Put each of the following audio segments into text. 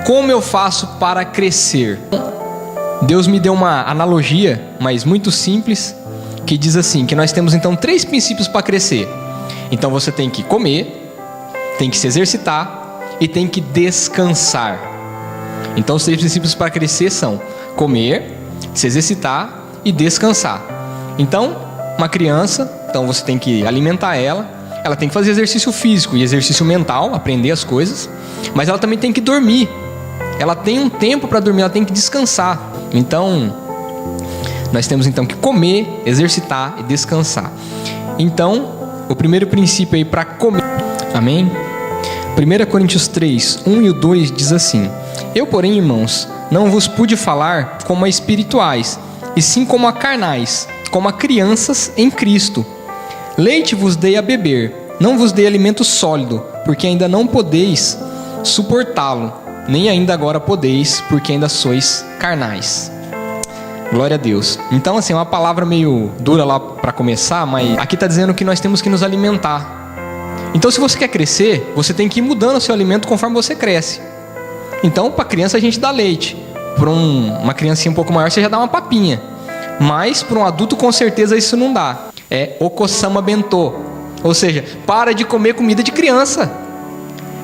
Como eu faço para crescer? Deus me deu uma analogia, mas muito simples, que diz assim, que nós temos então 3 princípios para crescer. Então você tem que comer, tem que se exercitar e tem que descansar. Então os 3 princípios para crescer são comer, se exercitar e descansar. Então, uma criança, então você tem que alimentar ela tem que fazer exercício físico e exercício mental, aprender as coisas, mas ela também tem que dormir. Ela tem um tempo para dormir, ela tem que descansar. Então, nós temos então que comer, exercitar e descansar. Então, o primeiro princípio aí para comer. Amém? 1 Coríntios 3, 1 e 2 diz assim: Eu, porém, irmãos, não vos pude falar como a espirituais, e sim como a carnais, como a crianças em Cristo. Leite vos dei a beber, não vos dei alimento sólido, porque ainda não podeis suportá-lo, nem ainda agora podeis, porque ainda sois carnais. Glória a Deus. Então, assim, é uma palavra meio dura lá para começar, mas aqui está dizendo que nós temos que nos alimentar. Então, se você quer crescer, você tem que ir mudando o seu alimento conforme você cresce. Então, para criança a gente dá leite. Para uma criancinha um pouco maior você já dá uma papinha. Mas para um adulto com certeza isso não dá. É okosama bentô. Ou seja, para de comer comida de criança.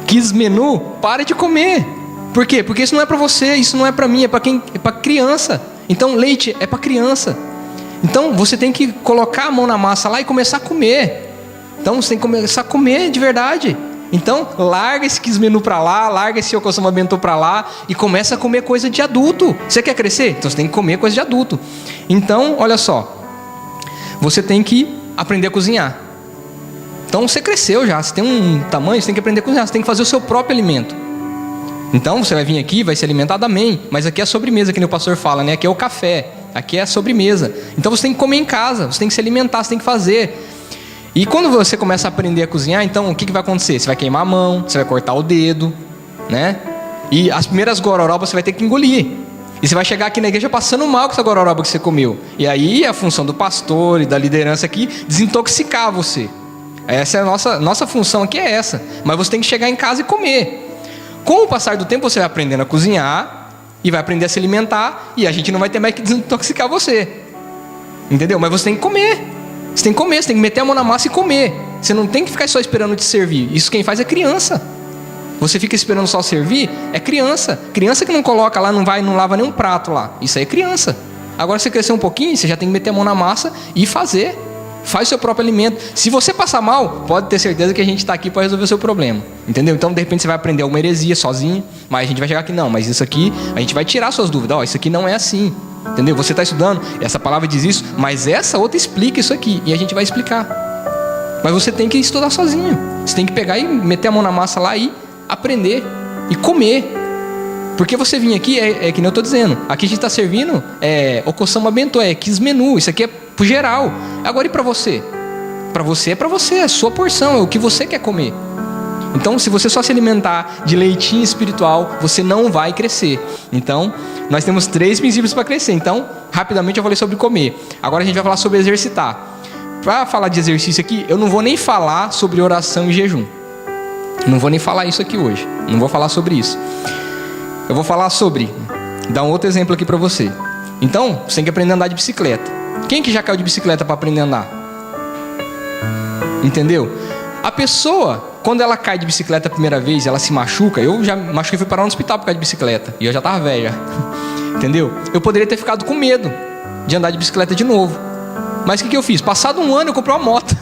Quis menu, para de comer. Por quê? Porque isso não é para você, isso não é para mim, é para criança. Então leite é para criança. Então você tem que colocar a mão na massa lá e começar a comer. Então você tem que começar a comer de verdade. Então larga esse quis menu para lá, larga esse okosama bentô para lá e começa a comer coisa de adulto. Você quer crescer? Então você tem que comer coisa de adulto. Então, olha só. Você tem que aprender a cozinhar. Então você cresceu já, você tem um tamanho, você tem que aprender a cozinhar, você tem que fazer o seu próprio alimento. Então você vai vir aqui, vai se alimentar, amém. Mas aqui é a sobremesa, que nem o pastor fala, né? Aqui é o café, aqui é a sobremesa. Então você tem que comer em casa, você tem que se alimentar, você tem que fazer. E quando você começa a aprender a cozinhar, então o que vai acontecer? Você vai queimar a mão, você vai cortar o dedo, né? E as primeiras gororobas você vai ter que engolir. E você vai chegar aqui na igreja passando mal com essa gororoba que você comeu. E aí a função do pastor e da liderança aqui, desintoxicar você. Essa é a nossa função aqui, é essa. Mas você tem que chegar em casa e comer. Com o passar do tempo você vai aprendendo a cozinhar e vai aprender a se alimentar, e a gente não vai ter mais que desintoxicar você. Entendeu? Mas você tem que comer. Você tem que comer, você tem que meter a mão na massa e comer. Você não tem que ficar só esperando te servir. Isso quem faz é criança. Você fica esperando só servir, é criança. Criança que não coloca lá, não lava nenhum prato lá. Isso aí é criança. Agora você crescer um pouquinho, você já tem que meter a mão na massa e fazer. Faz o seu próprio alimento. Se você passar mal, pode ter certeza que a gente está aqui para resolver o seu problema. Entendeu? Então, de repente, você vai aprender alguma heresia sozinho, mas a gente vai chegar aqui, não, mas isso aqui, a gente vai tirar suas dúvidas. Ó, isso aqui não é assim. Entendeu? Você está estudando, essa palavra diz isso, mas essa outra explica isso aqui. E a gente vai explicar. Mas você tem que estudar sozinho. Você tem que pegar e meter a mão na massa lá e aprender e comer. Porque você vir aqui, é que nem eu estou dizendo, aqui a gente está servindo okosama bentô, quis menu, isso aqui é pro geral. Agora e para você? Para você é para você, é a sua porção, é o que você quer comer. Então, se você só se alimentar de leitinho espiritual, você não vai crescer. Então, nós temos 3 princípios para crescer. Então, rapidamente eu falei sobre comer. Agora a gente vai falar sobre exercitar. Para falar de exercício aqui, eu não vou nem falar sobre oração e jejum. Não vou nem falar isso aqui hoje. Não vou falar sobre isso. Eu vou falar sobre... Dar um outro exemplo aqui para você. Então, você tem que aprender a andar de bicicleta. Quem que já caiu de bicicleta para aprender a andar? Entendeu? A pessoa, quando ela cai de bicicleta a primeira vez, ela se machuca. Eu já machuquei e fui parar no hospital por causa de bicicleta. E eu já estava velha. Entendeu? Eu poderia ter ficado com medo de andar de bicicleta de novo. Mas o que eu fiz? Passado um ano eu comprei uma moto.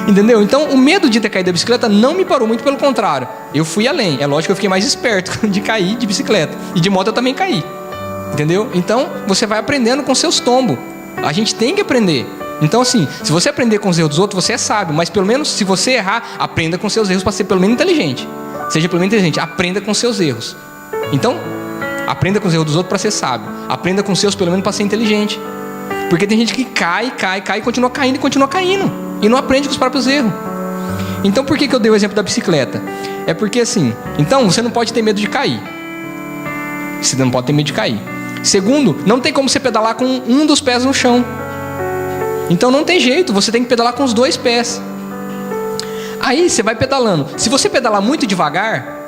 Entendeu? Então o medo de ter caído da bicicleta não me parou, muito pelo contrário. Eu fui além. É lógico que eu fiquei mais esperto de cair de bicicleta. E de moto eu também caí. Entendeu? Então você vai aprendendo com seus tombos. A gente tem que aprender. Então assim, se você aprender com os erros dos outros, você é sábio. Mas pelo menos se você errar, aprenda com seus erros para ser pelo menos inteligente. Seja pelo menos inteligente, aprenda com seus erros. Então, aprenda com os erros dos outros para ser sábio. Aprenda com os seus pelo menos para ser inteligente. Porque tem gente que cai e continua caindo. E não aprende com os próprios erros. Então por que eu dei o exemplo da bicicleta? É porque assim, então você não pode ter medo de cair. Você não pode ter medo de cair. Segundo, não tem como você pedalar com um dos pés no chão. Então não tem jeito, você tem que pedalar com os 2 pés. Aí você vai pedalando. Se você pedalar muito devagar,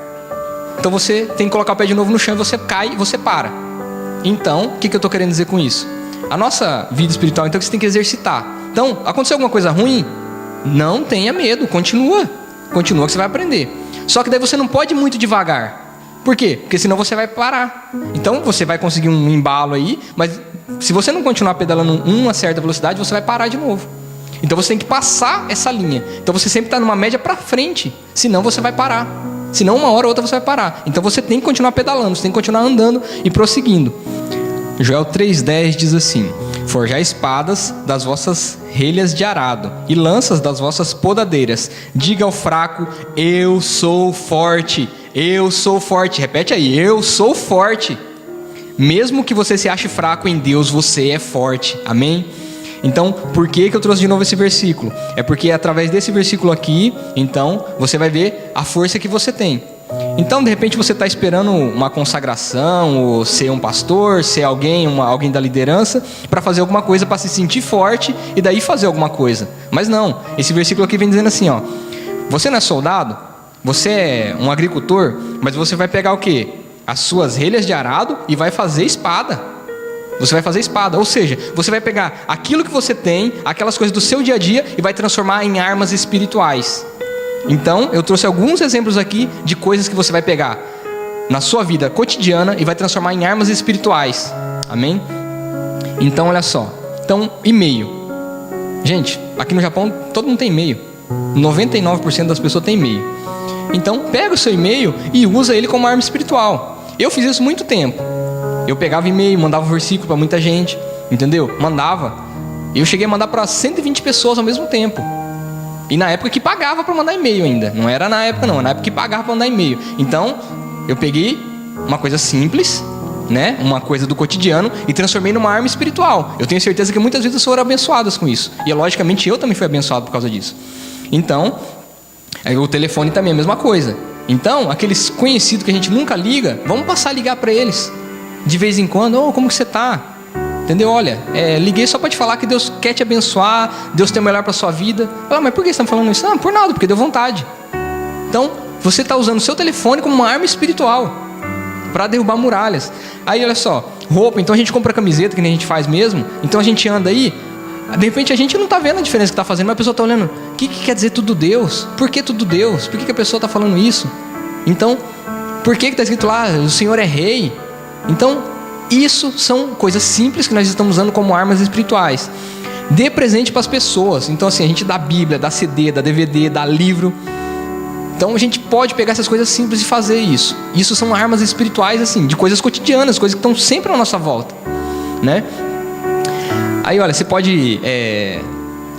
Então você tem que colocar o pé de novo no chão e você cai e você para. Então, o que eu estou querendo dizer com isso? A nossa vida espiritual, então, que você tem que exercitar. Então, aconteceu alguma coisa ruim? Não tenha medo, continua que você vai aprender. Só que daí você não pode ir muito devagar. Por quê? Porque senão você vai parar. Então você vai conseguir um embalo aí, mas se você não continuar pedalando uma certa velocidade, você vai parar de novo. Então você tem que passar essa linha. Então você sempre está numa média para frente, senão você vai parar. Senão uma hora ou outra você vai parar. Então você tem que continuar pedalando, você tem que continuar andando e prosseguindo. Joel 3,10 diz assim: forjai espadas das vossas relhas de arado e lanças das vossas podadeiras. Diga ao fraco: eu sou forte. Eu sou forte. Repete aí: eu sou forte. Mesmo que você se ache fraco em Deus, você é forte. Amém? Então, por que eu trouxe de novo esse versículo? É porque através desse versículo aqui, então, você vai ver a força que você tem. Então, de repente, você está esperando uma consagração, ou ser um pastor, ser alguém da liderança, para fazer alguma coisa, para se sentir forte e daí fazer alguma coisa. Mas não, esse versículo aqui vem dizendo assim, ó: você não é soldado, você é um agricultor, mas você vai pegar o quê? As suas relhas de arado e vai fazer espada. Você vai fazer espada, ou seja, você vai pegar aquilo que você tem, aquelas coisas do seu dia a dia, e vai transformar em armas espirituais. Então, eu trouxe alguns exemplos aqui de coisas que você vai pegar na sua vida cotidiana e vai transformar em armas espirituais. Amém? Então, olha só. Então, e-mail. Gente, aqui no Japão, todo mundo tem e-mail. 99% das pessoas tem e-mail. Então, pega o seu e-mail e usa ele como arma espiritual. Eu fiz isso muito tempo. Eu pegava e-mail, mandava um versículo para muita gente, entendeu? Mandava. Eu cheguei a mandar para 120 pessoas ao mesmo tempo. E na época que pagava para mandar e-mail ainda. Não era na época não, na época que pagava para mandar e-mail. Então, eu peguei uma coisa simples, né? Uma coisa do cotidiano e transformei numa arma espiritual. Eu tenho certeza que muitas vezes foram abençoadas com isso. E logicamente eu também fui abençoado por causa disso. Então, o telefone também é a mesma coisa. Então, aqueles conhecidos que a gente nunca liga, vamos passar a ligar para eles. De vez em quando: oh, como que você está? Entendeu? Olha, liguei só para te falar que Deus quer te abençoar, Deus tem o melhor para a sua vida. Ah, mas por que você está falando isso? Não, por nada, porque deu vontade. Então, você está usando o seu telefone como uma arma espiritual para derrubar muralhas. Aí, olha só, roupa. Então a gente compra camiseta, que nem a gente faz mesmo. Então a gente anda aí, de repente a gente não está vendo a diferença que está fazendo, mas a pessoa está olhando: o que quer dizer tudo Deus? Por que tudo Deus? Por que a pessoa está falando isso? Então, por que está escrito lá: o Senhor é rei? Então, isso são coisas simples que nós estamos usando como armas espirituais. Dê presente para as pessoas. Então, assim, a gente dá Bíblia, dá CD, dá DVD, dá livro. Então, a gente pode pegar essas coisas simples e fazer isso. Isso são armas espirituais, assim, de coisas cotidianas, coisas que estão sempre à nossa volta, né? Aí, olha, você pode, de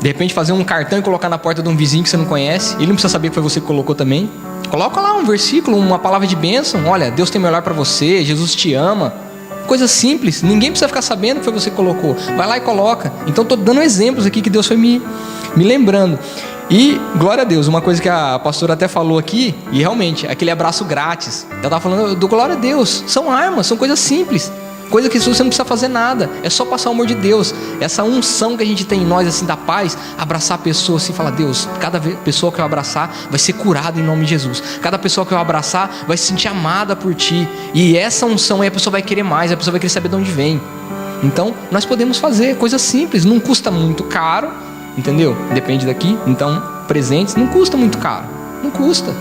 repente, fazer um cartão e colocar na porta de um vizinho que você não conhece. Ele não precisa saber que foi você que colocou também. Coloca lá um versículo, uma palavra de bênção. Olha, Deus tem o melhor para você, Jesus te ama. Coisa simples, ninguém precisa ficar sabendo que foi você que colocou. Vai lá e coloca. Então estou dando exemplos aqui que Deus foi me lembrando. E, glória a Deus, uma coisa que a pastora até falou aqui, e realmente, aquele abraço grátis. Ela estava falando do glória a Deus. São armas, são coisas simples. Coisa que você não precisa fazer nada, é só passar o amor de Deus. Essa unção que a gente tem em nós, assim, da paz. Abraçar a pessoa assim, falar: Deus, cada pessoa que eu abraçar vai ser curada em nome de Jesus. Cada pessoa que eu abraçar vai se sentir amada por ti. E essa unção aí a pessoa vai querer mais, a pessoa vai querer saber de onde vem. Então, nós podemos fazer coisas simples, não custa muito caro, entendeu? Depende daqui. Então, presentes não custa muito caro, não custa.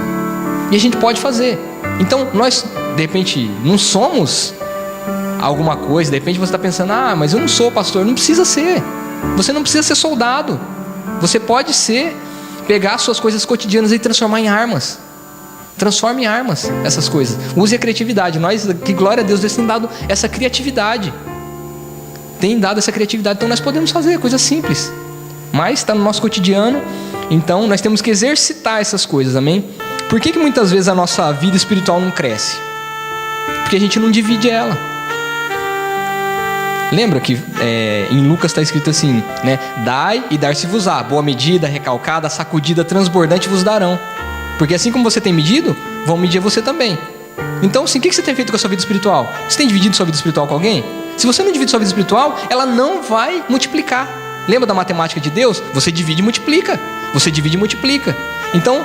E a gente pode fazer. Então, nós, de repente, não somos alguma coisa. De repente você está pensando: ah, mas eu não sou pastor. Não precisa ser. Você não precisa ser soldado. Você pode pegar suas coisas cotidianas e transformar em armas. Transforme em armas essas coisas. Use a criatividade. Nós, que glória a Deus, Deus tem dado essa criatividade. Tem dado essa criatividade. Então nós podemos fazer coisas simples, mas está no nosso cotidiano. Então nós temos que exercitar essas coisas, amém? Por que muitas vezes a nossa vida espiritual não cresce? Porque a gente não divide ela. Lembra que em Lucas está escrito assim, né? Dai e dar-se-vos-á, boa medida, recalcada, sacudida, transbordante vos darão. Porque assim como você tem medido, vão medir você também. Então, assim, o que você tem feito com a sua vida espiritual? Você tem dividido sua vida espiritual com alguém? Se você não divide sua vida espiritual, ela não vai multiplicar. Lembra da matemática de Deus? Você divide e multiplica. Você divide e multiplica. Então,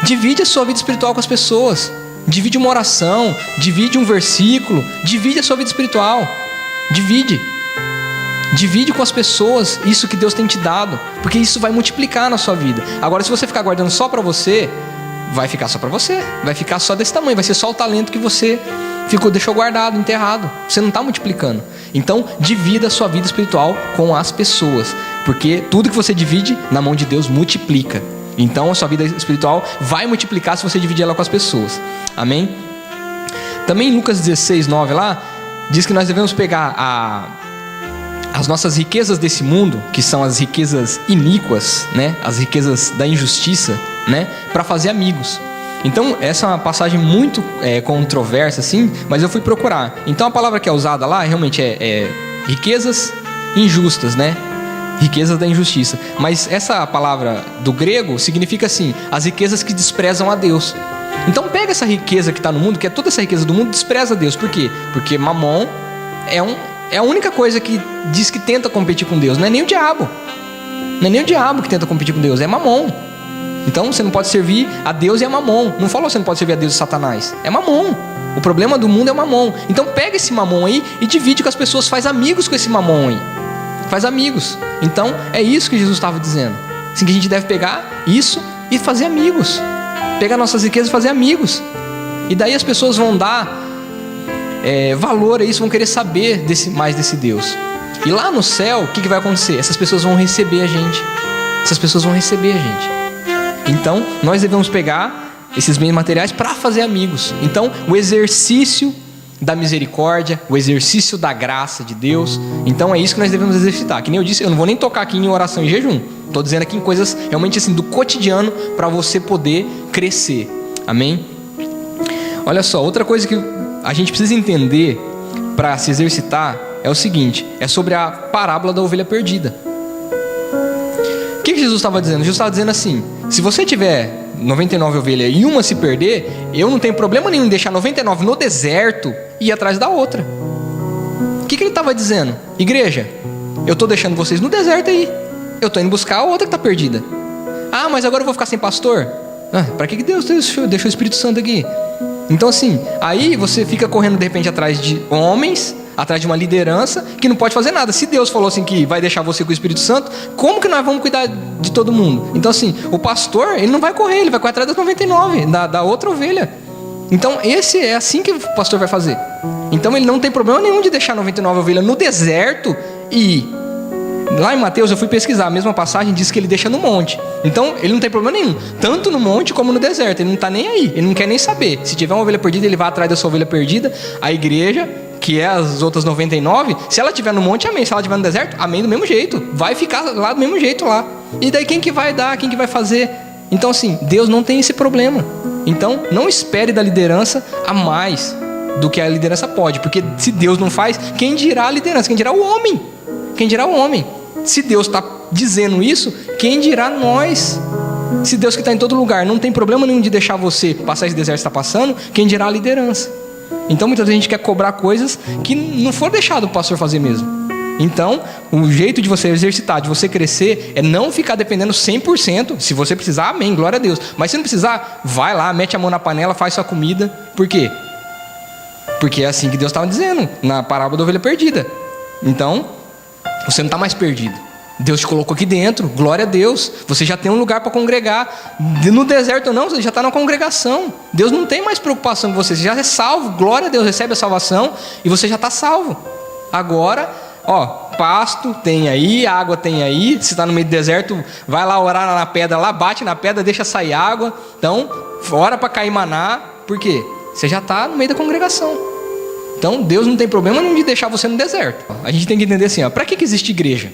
divide a sua vida espiritual com as pessoas. divide uma oração, divide um versículo, divide a sua vida espiritual. Divide com as pessoas isso que Deus tem te dado, porque isso vai multiplicar na sua vida. Agora, se você ficar guardando só para você, vai ficar só para você, vai ficar só desse tamanho, vai ser só o talento que você deixou guardado, enterrado. Você não está multiplicando. Então, divida a sua vida espiritual com as pessoas, porque tudo que você divide na mão de Deus multiplica. Então, a sua vida espiritual vai multiplicar se você dividir ela com as pessoas. Amém? Também em Lucas 16, 9 lá, diz que nós devemos pegar as nossas riquezas desse mundo, que são as riquezas iníquas, né? As riquezas da injustiça, né? Para fazer amigos. Então, essa é uma passagem muito controversa, assim, mas eu fui procurar. Então, a palavra que é usada lá realmente é riquezas injustas, né? Riquezas da injustiça. Mas essa palavra do grego significa assim, as riquezas que desprezam a Deus. Então, pega essa riqueza que está no mundo, que é toda essa riqueza do mundo, despreza a Deus. Por quê? Porque mamon é a única coisa que diz que tenta competir com Deus. Não é nem o diabo. Não é nem o diabo que tenta competir com Deus, é mamon. Então você não pode servir a Deus e a mamon. Não falou que você não pode servir a Deus e Satanás. É mamon. O problema do mundo é o mamon. Então pega esse mamon aí e divide com as pessoas. Faz amigos com esse mamon aí. Faz amigos. Então é isso que Jesus estava dizendo. Assim que a gente deve pegar isso e fazer amigos. Pegar nossas riquezas e fazer amigos. E daí as pessoas vão dar valor a isso, vão querer saber mais desse Deus. E lá no céu, o que vai acontecer? Essas pessoas vão receber a gente. Então, nós devemos pegar esses bens materiais para fazer amigos. Então, o exercício da misericórdia, o exercício da graça de Deus. Então, é isso que nós devemos exercitar. Que nem eu disse, eu não vou nem tocar aqui em oração e jejum. Estou dizendo aqui em coisas realmente assim do cotidiano para você poder crescer. Amém? Olha só, outra coisa que a gente precisa entender para se exercitar é o seguinte, é sobre a parábola da ovelha perdida. O que Jesus estava dizendo? Jesus estava dizendo assim, se você tiver 99 ovelhas e uma se perder, eu não tenho problema nenhum em deixar 99 no deserto e ir atrás da outra. O que ele estava dizendo? Igreja, eu estou deixando vocês no deserto aí, eu estou indo buscar a outra que está perdida. Ah, mas agora eu vou ficar sem pastor? Para que Deus deixou o Espírito Santo aqui? Então assim, aí você fica correndo de repente atrás de homens, atrás de uma liderança que não pode fazer nada. Se Deus falou assim que vai deixar você com o Espírito Santo, como que nós vamos cuidar de todo mundo? Então assim, o pastor, ele não vai correr, ele vai correr atrás das 99, da outra ovelha. Então é assim que o pastor vai fazer. Então ele não tem problema nenhum de deixar 99 ovelhas no deserto e ir. Lá em Mateus eu fui pesquisar, a mesma passagem diz que ele deixa no monte. Então ele não tem problema nenhum, tanto no monte como no deserto. Ele não está nem aí, ele não quer nem saber. Se tiver uma ovelha perdida, ele vai atrás da sua ovelha perdida. A igreja, que é as outras 99, se ela estiver no monte, amém. Se ela estiver no deserto, amém do mesmo jeito. Vai ficar lá do mesmo jeito lá. E daí quem que vai dar, quem que vai fazer? Então assim, Deus não tem esse problema. Então não espere da liderança a mais do que a liderança pode. Porque se Deus não faz, quem dirá a liderança? Quem dirá o homem? Quem dirá o homem? Se Deus está dizendo isso, quem dirá nós? Se Deus que está em todo lugar não tem problema nenhum de deixar você passar esse deserto que está passando, quem dirá a liderança? Então muitas vezes a gente quer cobrar coisas que não for deixado o pastor fazer mesmo. Então o jeito de você exercitar, de você crescer, é não ficar dependendo 100%. Se você precisar, amém, glória a Deus. Mas se não precisar, vai lá, mete a mão na panela, faz sua comida. Por quê? Porque é assim que Deus estava dizendo na parábola da ovelha perdida. Então você não está mais perdido. Deus te colocou aqui dentro, glória a Deus. Você já tem um lugar para congregar. No deserto ou não, você já está na congregação. Deus não tem mais preocupação com você. Você já é salvo, glória a Deus, recebe a salvação e você já está salvo. Agora, pasto tem aí, água tem aí. Se está no meio do deserto, vai lá orar na pedra, lá bate na pedra, deixa sair água. Então, ora para cair maná. Por quê? Você já está no meio da congregação. Então Deus não tem problema nenhum de deixar você no deserto. A gente tem que entender assim, para que existe igreja?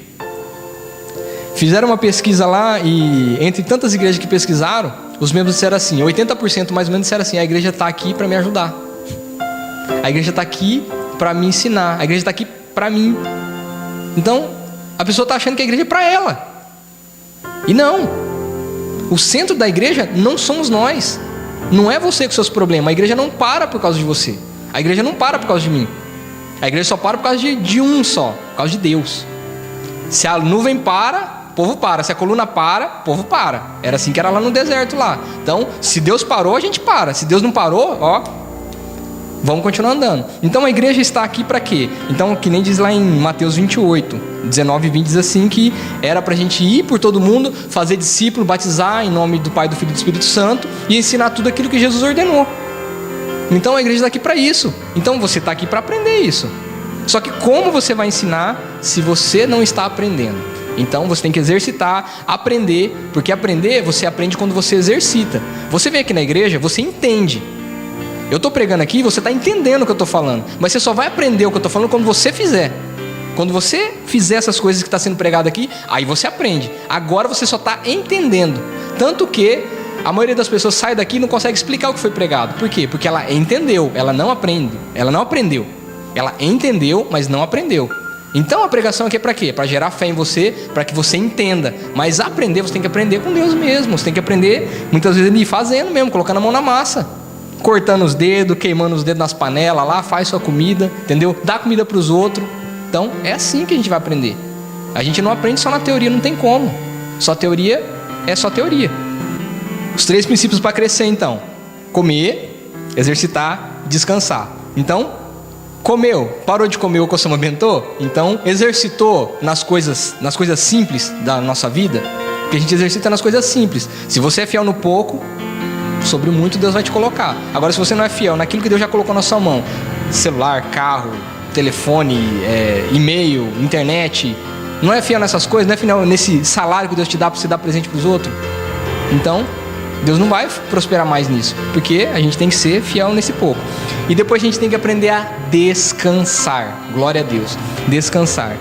Fizeram uma pesquisa lá e entre tantas igrejas que pesquisaram, os membros disseram assim, 80% mais ou menos disseram assim, a igreja está aqui para me ajudar. A igreja está aqui para me ensinar. A igreja está aqui para mim. Então a pessoa está achando que a igreja é para ela. E não. O centro da igreja não somos nós. Não é você com seus problemas. A igreja não para por causa de você. A igreja não para por causa de mim. A igreja só para por causa de um só, por causa de Deus. Se a nuvem para, povo para. Se a coluna para, povo para. Era assim que era lá no deserto lá. Então, se Deus parou, a gente para. Se Deus não parou, ó, vamos continuar andando. Então a igreja está aqui para quê? Então, que nem diz lá em Mateus 28, 19 e 20, diz assim que era para a gente ir por todo mundo, fazer discípulo, batizar em nome do Pai, do Filho e do Espírito Santo e ensinar tudo aquilo que Jesus ordenou. Então a igreja está aqui para isso. Então você está aqui para aprender isso. Só que como você vai ensinar se você não está aprendendo? Então você tem que exercitar, aprender, porque aprender, você aprende quando você exercita. Você vem aqui na igreja, você entende. Eu estou pregando aqui, você está entendendo o que eu estou falando, mas você só vai aprender o que eu estou falando quando você fizer. Quando você fizer essas coisas que está sendo pregado aqui, aí você aprende. Agora você só está entendendo. Tanto que a maioria das pessoas sai daqui e não consegue explicar o que foi pregado. Por quê? Porque ela entendeu, ela não aprende. Ela não aprendeu. Ela entendeu, mas não aprendeu. Então a pregação aqui é para quê? Para gerar fé em você, para que você entenda. Mas aprender, você tem que aprender com Deus mesmo. Você tem que aprender, muitas vezes, ele fazendo mesmo, colocando a mão na massa. Cortando os dedos, queimando os dedos nas panelas lá, faz sua comida, entendeu? Dá comida para os outros. Então é assim que a gente vai aprender. A gente não aprende só na teoria, não tem como. Só teoria é só teoria. Os 3 princípios para crescer então: comer, exercitar, descansar. Então, comeu, parou de comer o que você aumentou? Então, exercitou nas coisas simples da nossa vida? Porque a gente exercita nas coisas simples. Se você é fiel no pouco, sobre muito Deus vai te colocar. Agora, se você não é fiel naquilo que Deus já colocou na sua mão, celular, carro, telefone, e-mail, internet, não é fiel nessas coisas, não é fiel nesse salário que Deus te dá para você dar presente para os outros, então Deus não vai prosperar mais nisso, porque a gente tem que ser fiel nesse pouco. E depois a gente tem que aprender a descansar. Glória a Deus, descansar.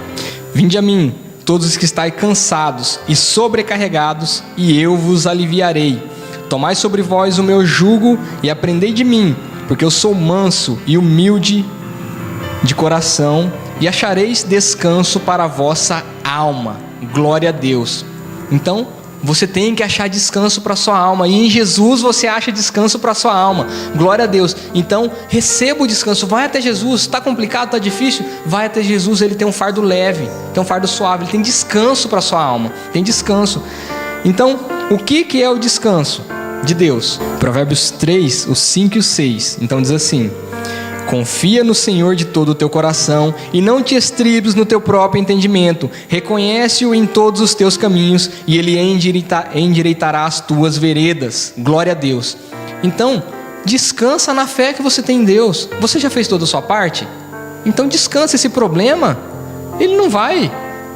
Vinde a mim, todos os que estáis cansados e sobrecarregados, e eu vos aliviarei. Tomai sobre vós o meu jugo e aprendei de mim, porque eu sou manso e humilde de coração, e achareis descanso para a vossa alma. Glória a Deus. Então, você tem que achar descanso para a sua alma, e em Jesus você acha descanso para a sua alma. Glória a Deus. Então, receba o descanso, vai até Jesus. Está complicado, está difícil? Vai até Jesus, ele tem um fardo leve, tem um fardo suave, ele tem descanso para a sua alma, tem descanso. Então, o que é o descanso de Deus? Provérbios 3, os 5 e os 6. Então diz assim: confia no Senhor de todo o teu coração e não te estribes no teu próprio entendimento. Reconhece-o em todos os teus caminhos e Ele endireitará as tuas veredas. Glória a Deus. Então, descansa na fé que você tem em Deus. Você já fez toda a sua parte? Então descansa. Esse problema, ele não vai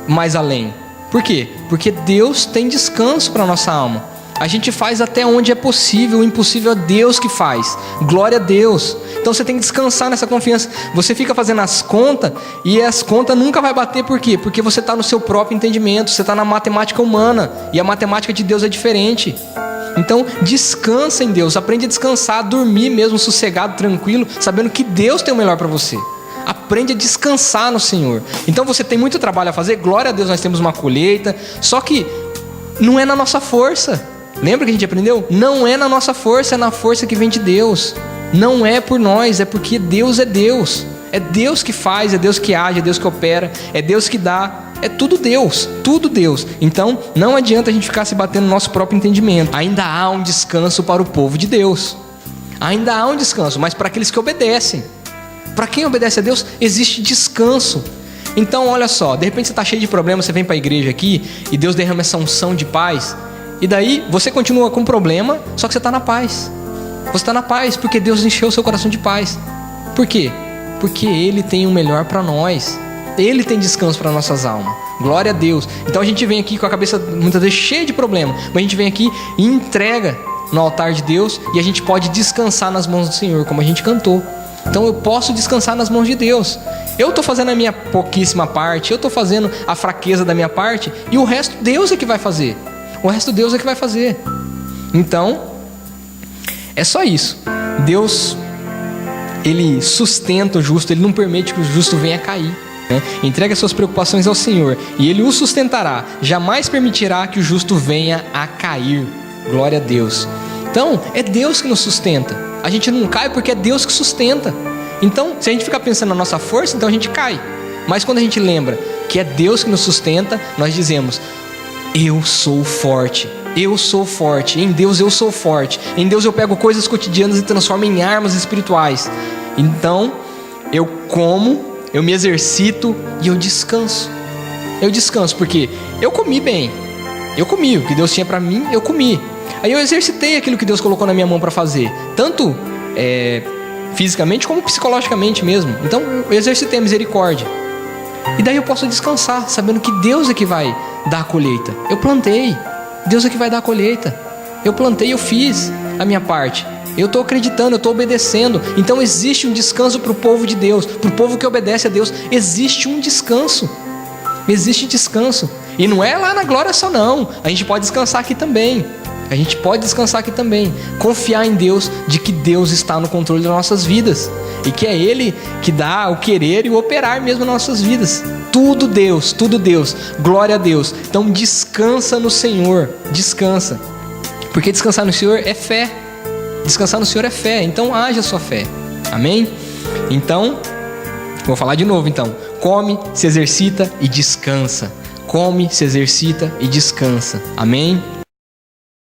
mais além. Por quê? Porque Deus tem descanso para a nossa alma. A gente faz até onde é possível, o impossível é Deus que faz. Glória a Deus. Então você tem que descansar nessa confiança. Você fica fazendo as contas e as contas nunca vai bater. Por quê? Porque você está no seu próprio entendimento, você está na matemática humana, e a matemática de Deus é diferente. Então descansa em Deus, aprende a descansar, a dormir mesmo sossegado, tranquilo, sabendo que Deus tem o melhor para você. Aprende a descansar no Senhor. Então você tem muito trabalho a fazer, glória a Deus, nós temos uma colheita, só que não é na nossa força. Lembra que a gente aprendeu? Não é na nossa força, é na força que vem de Deus. Não é por nós, é porque Deus é Deus. É Deus que faz, é Deus que age, é Deus que opera, é Deus que dá. É tudo Deus, tudo Deus. Então não adianta a gente ficar se batendo no nosso próprio entendimento. Ainda há um descanso para o povo de Deus. Ainda há um descanso, mas para aqueles que obedecem. Para quem obedece a Deus, existe descanso. Então olha só, de repente você está cheio de problemas, você vem para a igreja aqui e Deus derrama essa unção de paz. E daí você continua com problema, só que você está na paz. Você está na paz porque Deus encheu o seu coração de paz. Por quê? Porque Ele tem o melhor para nós. Ele tem descanso para nossas almas. Glória a Deus. Então a gente vem aqui com a cabeça muitas vezes cheia de problema, mas a gente vem aqui e entrega no altar de Deus, e a gente pode descansar nas mãos do Senhor, como a gente cantou. Então eu posso descansar nas mãos de Deus. Eu estou fazendo a minha pouquíssima parte, eu estou fazendo a fraqueza da minha parte, e o resto Deus é que vai fazer. O resto Deus é que vai fazer. Então, é só isso. Deus, Ele sustenta o justo, Ele não permite que o justo venha a cair, né? Entrega suas preocupações ao Senhor e Ele o sustentará. Jamais permitirá que o justo venha a cair. Glória a Deus. Então, é Deus que nos sustenta. A gente não cai porque é Deus que sustenta. Então, se a gente ficar pensando na nossa força, então a gente cai. Mas quando a gente lembra que é Deus que nos sustenta, nós dizemos: eu sou forte. Eu sou forte. Em Deus eu sou forte. Em Deus eu pego coisas cotidianas e transformo em armas espirituais. Então, eu como, eu me exercito e eu descanso. Eu descanso porque eu comi bem. Eu comi o que Deus tinha para mim, eu comi. Aí eu exercitei aquilo que Deus colocou na minha mão para fazer. Tanto fisicamente como psicologicamente mesmo. Então eu exercitei a misericórdia. E daí eu posso descansar, sabendo que Deus é que vai dar a colheita. Eu plantei, Deus é que vai dar a colheita. Eu plantei, eu fiz a minha parte. Eu estou acreditando, eu estou obedecendo. Então existe um descanso para o povo de Deus. Para o povo que obedece a Deus, existe um descanso. Existe descanso. E não é lá na glória só não. A gente pode descansar aqui também. A gente pode descansar aqui também. Confiar em Deus, de que Deus está no controle das nossas vidas. E que é Ele que dá o querer e o operar mesmo nas nossas vidas. Tudo Deus, tudo Deus. Glória a Deus. Então descansa no Senhor. Descansa. Porque descansar no Senhor é fé. Descansar no Senhor é fé. Então haja a sua fé. Amém? Então, vou falar de novo então. Come, se exercita e descansa. Come, se exercita e descansa. Amém?